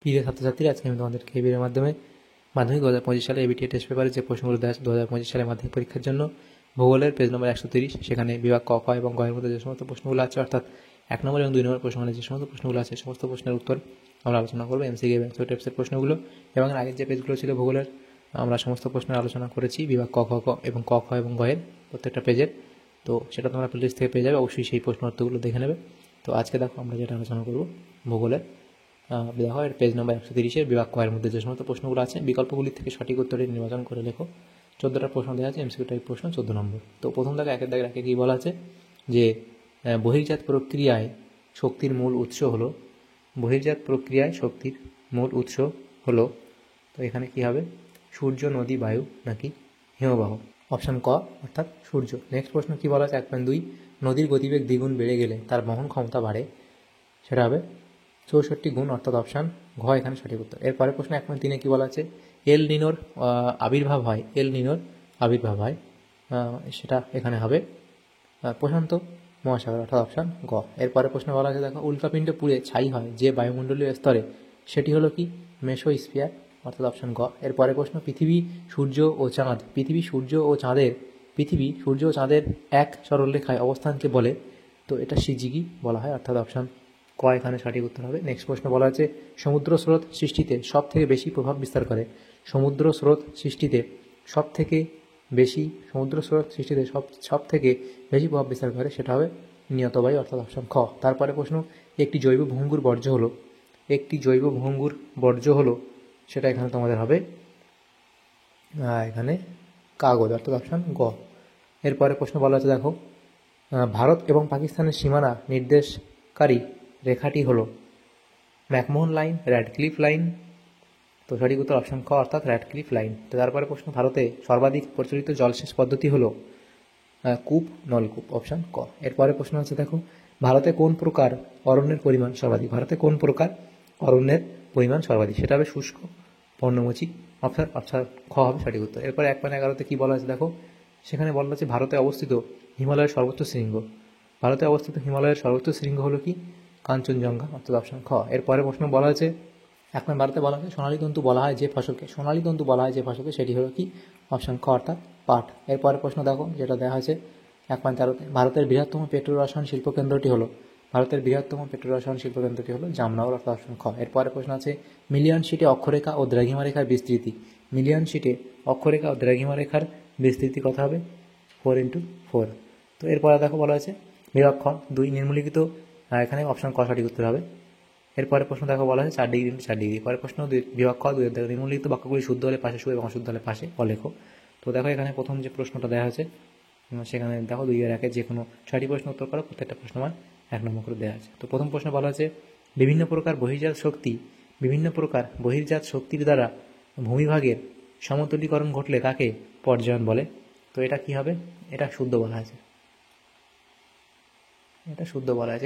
প্রিয় ছাত্রছাত্রীরা, আজকে আমি তোমাদেরকে এই ভিডিওর মাধ্যমে মাধ্যমিক 2025 সালে এবিটিএ টেস্ট পেপারে যে প্রশ্নগুলো দেওয়া আছে 2025 সালে মাধ্যমিক পরীক্ষার জন্য ভূগোলের পেজ নম্বর 130, সেখানে বিভাগ ক, খ এবং গ এর মধ্যে যে সমস্ত প্রশ্নগুলো আছে, অর্থাৎ 1 নম্বর এবং 2 নম্বর প্রশ্নে যে সমস্ত প্রশ্নগুলো আছে, সমস্ত প্রশ্নের উত্তর আমরা আলোচনা করবো। এমসিকিউ এবং টাইপসের প্রশ্নগুলো এবং আগের যে পেজগুলো ছিল ভূগোলের, আমরা সমস্ত প্রশ্নের আলোচনা করেছি বিভাগ ক, খ এবং ক, খ এবং গ এর প্রত্যেকটা পেজের। তো সেটা তোমরা প্লেলিস্ট থেকে পেয়ে যাবে, অবশ্যই সেই প্রশ্ন উত্তরগুলো দেখে নেবে। তো আজকে দেখো আমরা যেটা আলোচনা করবো ভূগোলের, দেখো এর পেজ নম্বর 130 বিভাগ ক এর মধ্যে যে সমস্ত প্রশ্নগুলো আছে, বিকল্পগুলি থেকে সঠিক উত্তরটি নির্বাচন করে লেখো। 14টা প্রশ্ন দেওয়া আছে, এমসিকিউ টাইপ প্রশ্ন 14 নম্বর। তো প্রথম দাগে একের দাগে কী বলা আছে যে বহির্জাত প্রক্রিয়ায় শক্তির মূল উৎস হলো, বহির্জাত প্রক্রিয়ায় শক্তির মূল উৎস হলো, তো এখানে কি হবে, সূর্য, নদী, বায়ু নাকি হিমবাহ? অপশান ক অর্থাৎ সূর্য। নেক্সট প্রশ্ন কি বলা আছে 1.2, নদীর গতিবেগ দ্বিগুণ বেড়ে গেলে তার বহন ক্ষমতা বাড়ে, সেটা হবে 64 গুণ, অর্থাৎ অপশান ঘ এখানে সঠিক উত্তর। এরপরে প্রশ্ন 1.3 কি বলা আছে, এল নিনোর আবির্ভাব হয়, এল নিনোর আবির্ভাব হয়, সেটা এখানে হবে প্রশান্ত মহাসাগর, অর্থাৎ অপশান গ। এরপরে প্রশ্ন বলা আছে দেখো, উল্কাপিণ্ড পুড়ে ছাই হয় যে বায়ুমণ্ডলীয় স্তরে, সেটি হলো কি মেসোস্ফিয়ার, অর্থাৎ অপশান গ। এরপরে প্রশ্ন, পৃথিবী, সূর্য ও চাঁদ, পৃথিবী, সূর্য ও চাঁদের এক সরলরেখায় অবস্থানকে বলে, তো এটা সিজিগি বলা হয়, অর্থাৎ অপশান ক এখানে সঠিক উত্তর হবে। নেক্সট প্রশ্ন বলা আছে, সমুদ্র স্রোত সৃষ্টিতে সব থেকে বেশি প্রভাব বিস্তার করে, সমুদ্র স্রোত সৃষ্টিতে সব থেকে বেশি প্রভাব বিস্তার করে, সেটা হবে নিয়ত বায়ু, অর্থাৎ অপশান খ। তারপরে প্রশ্ন, একটি জৈব ভঙ্গুর বর্জ্য হলো, সেটা এখানে তোমাদের হবে এখানে কাগজ, অর্থাৎ অপশান গ। এরপরে প্রশ্ন বলা আছে দেখো, ভারত এবং পাকিস্তানের সীমানা নির্দেশকারী রেখাটি হলো ম্যাকমোহন লাইন, র্যাডক্লিফ লাইন, তো সঠিক উত্তর অপশান খ অর্থাৎ র্যাডক্লিফ লাইন। তো তারপরে প্রশ্ন, ভারতে সর্বাধিক প্রচলিত জলসেচ পদ্ধতি হলো কূপ, নলকূপ, অপশান ক। এরপরে প্রশ্ন আছে দেখো, ভারতে কোন প্রকার অরণ্যের পরিমাণ সর্বাধিক, সেটা হবে শুষ্ক পর্ণমোচী, অপশান খ হবে সঠিক উত্তর। এরপরে 1.11 কি বলা আছে দেখো, সেখানে বলা আছে ভারতে অবস্থিত হিমালয়ের সর্বোচ্চ শৃঙ্গ হলো কি কাঞ্চনজঙ্ঘা, অর্থাৎ অপশান খ। এরপরে প্রশ্ন বলা আছে 1.12 বলা আছে, সোনালী তন্তু বলা হয় যে ফসলকে, সেটি হলো কি অপশান খ অর্থাৎ পাট। এরপরে প্রশ্ন দেখো যেটা দেওয়া হয়েছে 1.13, ভারতের বৃহত্তম পেট্রো রসায়ন শিল্পকেন্দ্রটি হলো জামনগর, অর্থাৎ অপশান খ। এরপরে প্রশ্ন আছে, মিলিয়ন শিটে অক্ষরেখা ও দ্রাঘিমা রেখার বিস্তৃতি কত হবে, 4x4। তো এরপরে দেখো বলা আছে বিভাগ খ 2 নিম্নলিখিত, এখানে অপশান ক সঠিক উত্তর হবে। এরপরে প্রশ্ন দেখো বলা আছে 4 ডিগ্রি × 4 ডিগ্রি। পরে প্রশ্ন বিভাগ খ 2 দেখো, নিম্নলিখিত বাক্যগুলি শুদ্ধ হলে পাশে শু এবং অশুদ্ধ হলে পাশে অলেখো। তো দেখো এখানে প্রথম যে প্রশ্নটা দেওয়া হয়েছে, সেখানে দেখো 2-এর 1 যে কোনো 6টি প্রশ্ন উত্তর করো, প্রত্যেকটা প্রশ্ন মান 1 নম্বর করে দেওয়া আছে। তো প্রথম প্রশ্ন বলা আছে, বিভিন্ন প্রকার বহির্জাত শক্তির দ্বারা ভূমিভাগের সমতলীকরণ ঘটলে তাকে পর্যায়ন বলে, তো এটা কি হবে, এটা শুদ্ধ বলা আছে।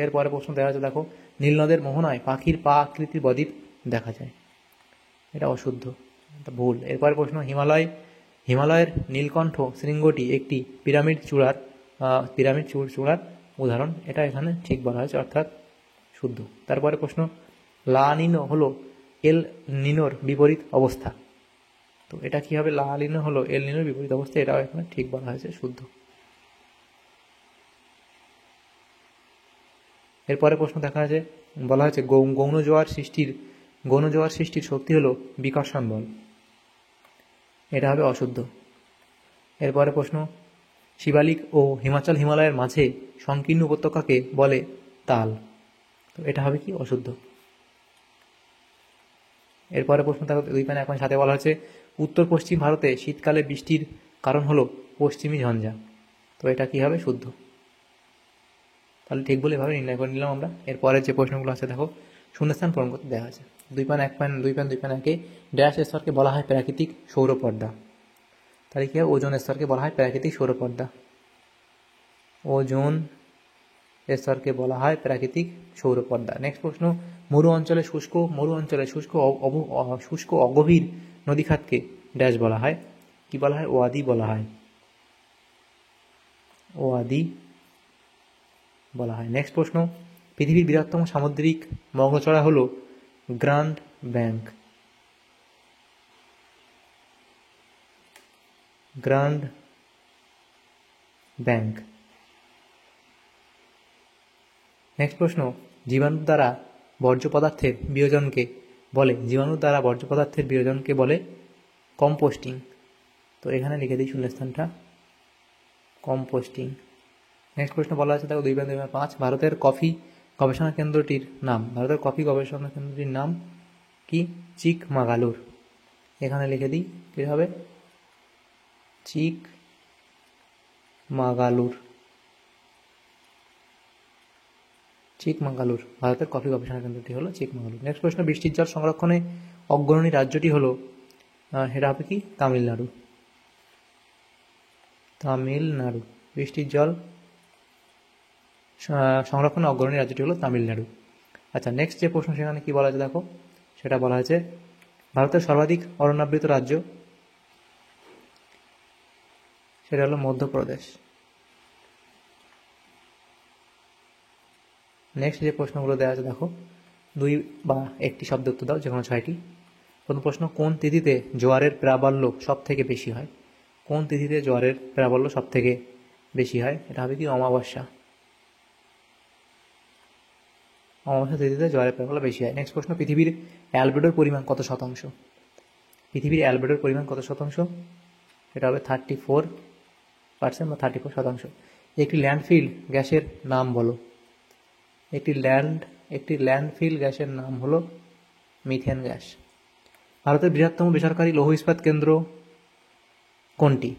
এরপরে প্রশ্ন দেওয়া আছে দেখো, নীলনদের মোহনায় পাখির পা আকৃতির বদ্বীপ দেখা যায়, এটা অশুদ্ধ, এটা ভুল। এরপরে প্রশ্ন, হিমালয়ের নীলকণ্ঠ শৃঙ্গটি একটি পিরামিড চূড়ার উদাহরণ, এটা এখানে ঠিক বলা হয়েছে, অর্থাৎ শুদ্ধ। তারপরে প্রশ্ন, লা নিনো হলো এল নিনোর বিপরীত অবস্থা, তো এটা কি হবে, লা নিনো হলো এল নিনোর বিপরীত অবস্থা, এটাও এখানে ঠিক বলা হয়েছে, শুদ্ধ। এরপরে প্রশ্ন দেখা আছে, বলা হয়েছে গৌণ জোয়ার সৃষ্টির শক্তি হলো বিকর্ষণ বল, এটা হবে অশুদ্ধ। এরপরে প্রশ্ন, শিবালিক ও হিমালয়ের মাঝে সংকীর্ণ উপত্যকাকে বলে তাল, তো এটা হবে কি অশুদ্ধ। এরপরে প্রশ্ন দেখো 2.1 বলা হয়েছে, উত্তর পশ্চিম ভারতে শীতকালে বৃষ্টির কারণ হলো পশ্চিমী ঝঞ্ঝা, তো এটা কি হবে, শুদ্ধ। তাহলে ঠিক বলে এভাবে নির্ণয় করে নিলাম আমরা। এরপরে যে প্রশ্নগুলো আছে দেখো, শূন্যস্থান পূরণ করতে দেওয়া আছে। 2.1 ড্যাশ স্তরকে বলা হয় প্রাকৃতিক সৌরপর্দা, তাহলে কি হয়, ওজোন স্তরকে বলা হয় প্রাকৃতিক সৌরপর্দা, নেক্সট প্রশ্ন, মরু অঞ্চলে শুষ্ক অগভীর নদীখাতকে ড্যাশ বলা হয়, কি বলা হয়, ওয়াদি বলা হয়। নেক্সট প্রশ্ন, পৃথিবীর বৃহত্তম সামুদ্রিক মগ্নচড়া হলো grand bank, grand bank. Next প্রশ্ন, জীবাণু দ্বারা বর্জ্য পদার্থের বিয়োজনকে বলে, জীবাণুর দ্বারা বর্জ্য পদার্থের বিয়োজনকে বলে কম্পোস্টিং। তো এখানে লিখে দিই শূন্যস্থানটা, কম্পোস্টিং। নেক্সট প্রশ্ন বলা আছে দেখো 2/5, ভারতের কফি গবেষণা কেন্দ্রটির নাম, ভারতের কফি গবেষণা কেন্দ্রটির নাম কি? চিকমাগালুর। এখানে লিখে দিই কী হবে, চিকমাগালুর, চিকমাগালুর। ভারতের কফি গবেষণা কেন্দ্রটি হলো চিকমাগালুর। নেক্সট প্রশ্ন, বৃষ্টির জল সংরক্ষণে অগ্রণী রাজ্যটি হলো, সেটা হবে কি? তামিলনাড়ু, তামিলনাড়ু। বৃষ্টির জল সংরক্ষণে অগ্রণী রাজ্যটি হলো তামিলনাড়ু। আচ্ছা, নেক্সট যে প্রশ্ন সেখানে কি বলা আছে দেখো, সেটা বলা আছে ভারতের সর্বাধিক অরণ্যাবৃত রাজ্য, সেটা হলো মধ্যপ্রদেশ। নেক্সট যে প্রশ্নগুলো দেওয়া আছে দেখো, 2 বা 1টি শব্দ উত্তর দাও, যে কোনো 6টি। প্রথম প্রশ্ন, কোন তিথিতে জোয়ারের প্রাবল্য সব থেকে বেশি হয়? কোন তিথিতে জোয়ারের প্রাবল্য সব থেকে বেশি হয়? এটা হবে কি? অমাবস্যা, অমাবস্যা তিথিতে জোয়ারের প্রাবল্য বেশি হয়। নেক্সট প্রশ্ন, পৃথিবীর অ্যালবেডোর পরিমাণ কত শতাংশ? পৃথিবীর অ্যালবেডোর পরিমাণ কত শতাংশ? সেটা হবে 34% বা 34%। একটি ল্যান্ডফিল গ্যাসের নাম বলো। একটি ল্যান্ডফিল গ্যাসের নাম হলো মিথেন গ্যাস। ভারতের বৃহত্তম বেসরকারি লৌহ ইস্পাত কেন্দ্র কোনটি?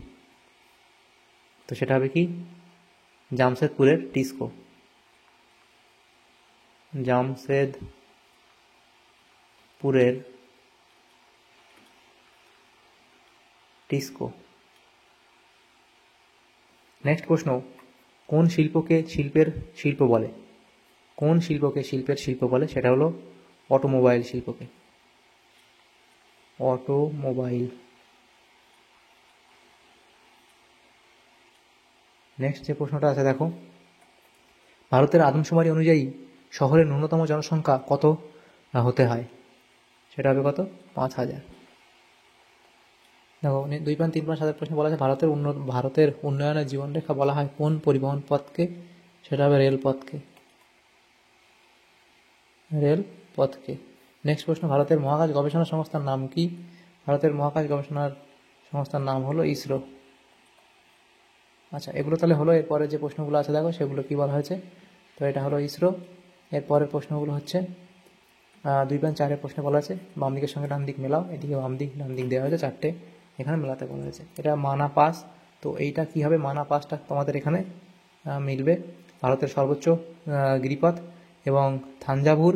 তো সেটা হবে কি? জামশেদপুরের টিসকো, জামশেদপুরের টিসকো। নেক্সট প্রশ্ন, কোন শিল্পকে শিল্পের শিল্প বলে? কোন শিল্পকে শিল্পের শিল্প বলে? সেটা হলো অটোমোবাইল শিল্পকে, অটোমোবাইল। নেক্সট যে প্রশ্নটা আছে দেখো, ভারতের আদমশুমারি অনুযায়ী শহরের ন্যূনতম জনসংখ্যা কত হতে হয়? সেটা হবে কত? 5,000। দেখো 2.3.7 প্রশ্ন বলা আছে ভারতের উন্নয়নের জীবনরেখা বলা হয় কোন পরিবহন পথকে? সেটা হবে রেলপথকে, রেলপথকে। নেক্সট প্রশ্ন, ভারতের মহাকাশ গবেষণা সংস্থার নাম কি? ভারতের মহাকাশ গবেষণার সংস্থার নাম হলো ইসরো। আচ্ছা, এগুলো তাহলে হলো। এরপরে যে প্রশ্নগুলো আছে দেখো, সেগুলো কি বলা হয়েছে। তো এটা হলো ইসরো। এরপরের প্রশ্নগুলো হচ্ছে 2.4 প্রশ্নে বলা আছে বাম দিকের সঙ্গে ডান দিক মেলাও। এদিকে বাম দিক ডান দিক দেওয়া হয়েছে 4টে, এখানে মেলাতে বলা হয়েছে। এটা মানা পাস। তো এইটা কি হবে? মানা পাসটা তোমাদের এখানে মিলবে। ভারতের সর্বোচ্চ গিরিপথ এবং থাঞ্জাভুর,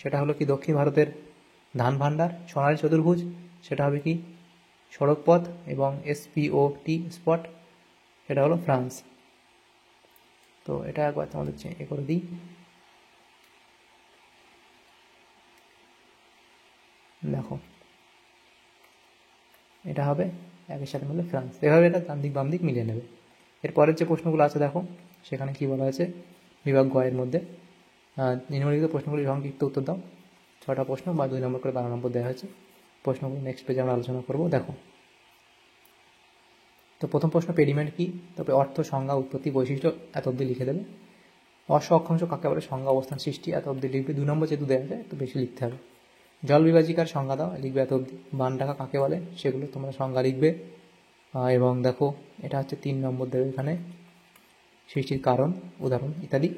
সেটা হলো কি? দক্ষিণ ভারতের ধান ভান্ডার। সোনালী চতুর্ভুজ, সেটা হবে কি? সড়ক পথ। এবং SPOT স্পট, সেটা হলো ফ্রান্স। তো এটা একবার তোমাদের এ করে দিই। দেখো এটা হবে একের সাথে মিলে ফ্রান্স। এভাবে এটা ডান দিক বাম দিক মিলিয়ে নেবে। এরপরের যে প্রশ্নগুলো আছে দেখো, সেখানে কি বলা আছে বিভাগ গ এর মধ্যে, নিম্নলিখিত প্রশ্নগুলি সংক্ষিপ্ত উত্তর দাও। 6টা প্রশ্ন বা 2 নম্বর করে 12 নম্বর দেওয়া হয়েছে। প্রশ্নগুলো নেক্সট পেজে আমরা আলোচনা করব। দেখো, তো প্রথম প্রশ্ন, পেডিমেন্ট কি? তবে অর্থ, সংজ্ঞা, উৎপত্তি, বৈশিষ্ট্য এত অবধি লিখে দেবে। অশ্ব অক্ষাংশ কাকে বলে? সংজ্ঞা, অবস্থান, সৃষ্টি এত অবধি লিখবে। 2 নম্বর যেহেতু দেওয়া আছে একটু বেশি লিখতে হবে। জল বিভাজিকার সংজ্ঞা দাও, লিখবে এত অবধি। বান ডাকা কাকে বলে? সেগুলো তোমরা সংজ্ঞা লিখবে। এবং দেখো এটা হচ্ছে 3 নম্বর দেবে, এখানে সৃষ্টির কারণ, উদাহরণ ইত্যাদি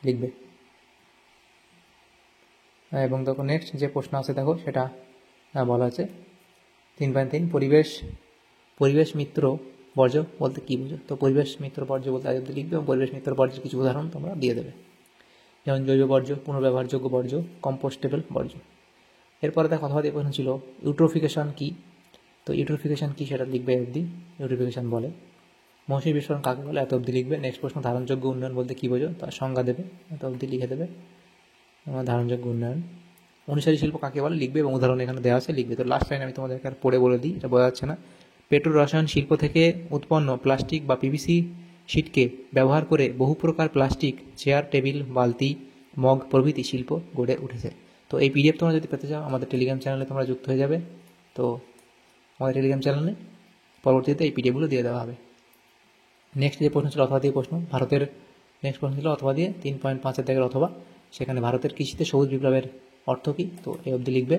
লিখবে। এবং দেখো নেক্সট যে প্রশ্ন আছে দেখো, সেটা বলা আছে 3.3, পরিবেশ মিত্র বর্জ্য বলতে কী বুঝো? তো পরিবেশ মিত্র বর্জ্য বলতে আজ অবধি লিখবে এবং পরিবেশ মিত্র বর্জ্যের কিছু উদাহরণ তোমরা দিয়ে দেবে, যেমন জৈব বর্জ্য, পুনর্ব্যবহারযোগ্য বর্জ্য, কম্পোস্টেবল বর্জ্য। এরপরে তার কথা প্রশ্ন ছিল ইউট্রোফিকেশন কি? তো ইউট্রোফিকেশন কি সেটা লিখবে অবধি। ইউট্রোফিকেশন বলে। মৌসুমী বিস্ফোরণ কাকে বলে? এত অবধি লিখবে। নেক্সট প্রশ্ন, ধারণযোগ্য উন্নয়ন বলতে কী বোঝো? তার সংজ্ঞা দেবে, এত অবধি লিখে দেবে ধারণযোগ্য উন্নয়ন। অনুসারী শিল্প কাকে বলে? লিখবে এবং উদাহরণ এখানে দেওয়া আছে লিখবে। তো লাস্ট লাইন আমি তোমাদেরকে আর পড়ে বলে দিই, এটা বোঝা যাচ্ছে না। পেট্রো রসায়ন শিল্প থেকে উৎপন্ন প্লাস্টিক বা PVC শিটকে ব্যবহার করে বহু প্রকার প্লাস্টিক চেয়ার, টেবিল, বালতি, মগ প্রভৃতি শিল্প গড়ে উঠেছে। তো এই পিডিএফ তোমরা যদি পেতে চাও আমাদের টেলিগ্রাম চ্যানেলে তোমরা যুক্ত হয়ে যাবে। তো আমাদের টেলিগ্রাম চ্যানেলে পরবর্তীতে এই পিডিএফগুলো দিয়ে দেওয়া হবে। নেক্সট যে প্রশ্ন ছিল অথবা দিয়ে প্রশ্ন, ভারতের নেক্সট প্রশ্ন ছিল অথবা দিয়ে 3.5 দাগের অথবা, সেখানে ভারতের কৃষিতে সবুজ বিপ্লবের অর্থ কী, তো এই অবধি লিখবে।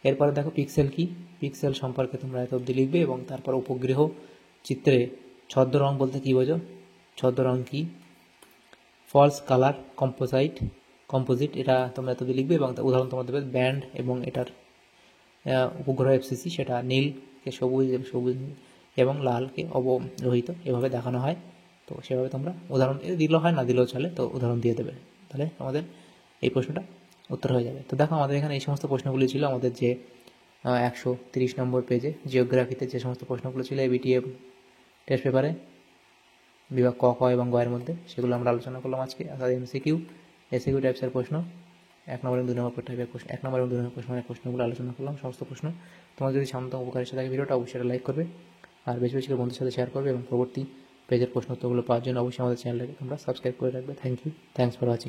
এরপরে দেখো পিক্সেল কি, পিক্সেল সম্পর্কে তোমরা এত অবধি লিখবে এবং তারপর উপগ্রহ চিত্রে ছদ্ম রং বলতে কী বোঝো, ছদ্ম রং কী, ফলস কালার কম্পোজিট এটা তোমরা এত অবধি লিখবে এবং উদাহরণ তোমার দেবে ব্যান্ড এবং এটার উপগ্রহ এফসিসি সেটা নীলকে সবুজ এবং লালকে অবলোহিত এভাবে দেখানো হয়। তো সেভাবে তোমরা উদাহরণ দিলেও হয়, না দিলেও চলে, তো উদাহরণ দিয়ে দেবে, তাহলে আমাদের এই প্রশ্নটা উত্তর হয়ে যাবে। তো দেখো আমাদের এখানে এই সমস্ত প্রশ্নগুলি ছিল আমাদের যে 130 নম্বর পেজে জিওগ্রাফিতে যে সমস্ত প্রশ্নগুলো ছিল এবিটিএ টেস্ট পেপারে বিভাগ ক, খ এবং গ এর মধ্যে, সেগুলো আমরা আলোচনা করলাম আজকে। অর্থাৎ এমসিকিউ টাইপসের প্রশ্ন, 1 নম্বর এবং 2 নম্বর টাইপের প্রশ্ন, 1 নম্বর এবং 2 নম্বর প্রশ্নগুলো আলোচনা করলাম সমস্ত প্রশ্ন। তোমার যদি সামান্য উপকার এসে থাকে ভিডিওটা অবশ্যই লাইক করবে আর বেশি বেশি করে বন্ধুদের সাথে শেয়ার করবে এবং পরবর্তী পেজের প্রশ্ন উত্তরগুলো পাওয়ার জন্য অবশ্যই আমাদের চ্যানেলটাকে তোমরা সাবস্ক্রাইব করে রাখবে। Thanks for watching.